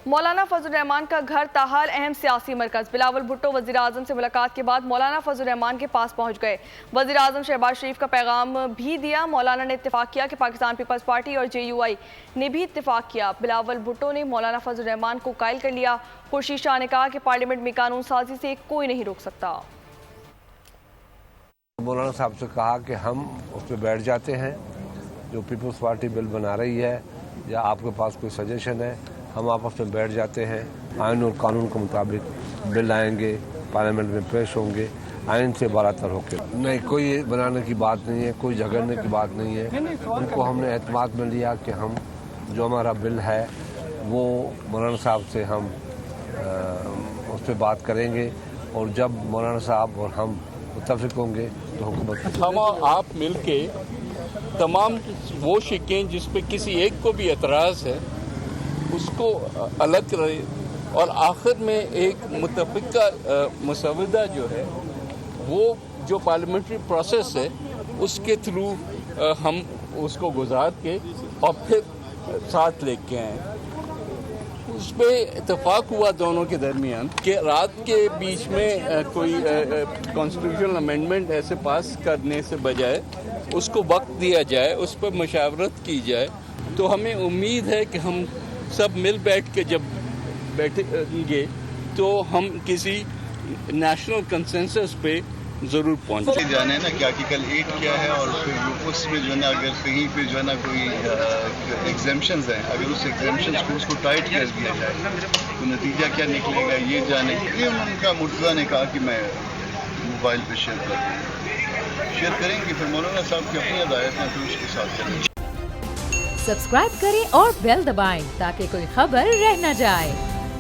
مولانا فضل الرحمان کا گھر تاحال اہم سیاسی مرکز۔ بلاول بھٹو وزیر اعظم سے ملاقات کے بعد مولانا فضل الرحمان کے پاس پہنچ گئے۔ وزیر اعظم شہباز شریف کا پیغام بھی دیا۔ مولانا نے اتفاق کیا کہ پاکستان پیپلز پارٹی اور JUI نے بھی اتفاق کیا۔ بلاول بھٹو نے مولانا فضل الرحمان کو قائل کر لیا۔ خورشید شاہ نے کہا کہ پارلیمنٹ میں قانون سازی سے کوئی نہیں روک سکتا۔ مولانا صاحب سے کہا کہ ہم اس پہ بیٹھ جاتے ہیں، جو پیپلز پارٹی بل بنا رہی ہے یا آپ کے پاس کوئی سجیشن ہے، ہم آپس میں بیٹھ جاتے ہیں، آئین اور قانون کے مطابق بل آئیں گے، پارلیمنٹ میں پیش ہوں گے، آئین سے بالاتر ہو کے۔ نہیں، کوئی بنانے کی بات نہیں ہے، کوئی جھگڑنے کی بات نہیں ہے۔ ان کو ہم نے اعتماد میں لیا کہ ہم جو ہمارا بل ہے وہ مولانا صاحب سے ہم اس پہ بات کریں گے، اور جب مولانا صاحب اور ہم متفق ہوں گے تو حکومت ہم آپ مل کے تمام وہ شکیں جس پہ کسی ایک کو بھی اعتراض ہے اس کو الگ کرے، اور آخر میں ایک متفقہ مسودہ جو ہے وہ جو پارلیمنٹری پروسیس ہے اس کے تھرو ہم اس کو گزار کے اور پھر ساتھ لے کے آئیں۔ اس پہ اتفاق ہوا دونوں کے درمیان کہ رات کے بیچ میں کوئی کانسٹیٹیوشنل امینڈمنٹ ایسے پاس کرنے سے بجائے اس کو وقت دیا جائے، اس پر مشاورت کی جائے۔ تو ہمیں امید ہے کہ ہم سب مل بیٹھ کے جب بیٹھیں گے تو ہم کسی نیشنل کنسنسس پہ ضرور پہنچیں۔ جانے نا کہ آرٹیکل 8 کیا ہے، اور پھر اس میں جو ہے نا اگر کہیں پہ جو ہے نا کوئی ایگزیمشنز ہیں، اگر اس ایگزیمشنز کو اس کو ٹائٹ کر دیا جائے تو نتیجہ کیا نکلے گا یہ جانے کے لیے انہوں کا مرتضیٰ نے کہا کہ میں موبائل پہ شیئر کر دوں، شیئر کریں گے، پھر مولانا صاحب کی اپنی ہدایت ہیں تو اس کے ساتھ چلیں۔ سبسکرائب کریں اور بیل دبائیں تاکہ کوئی خبر رہ نہ جائے۔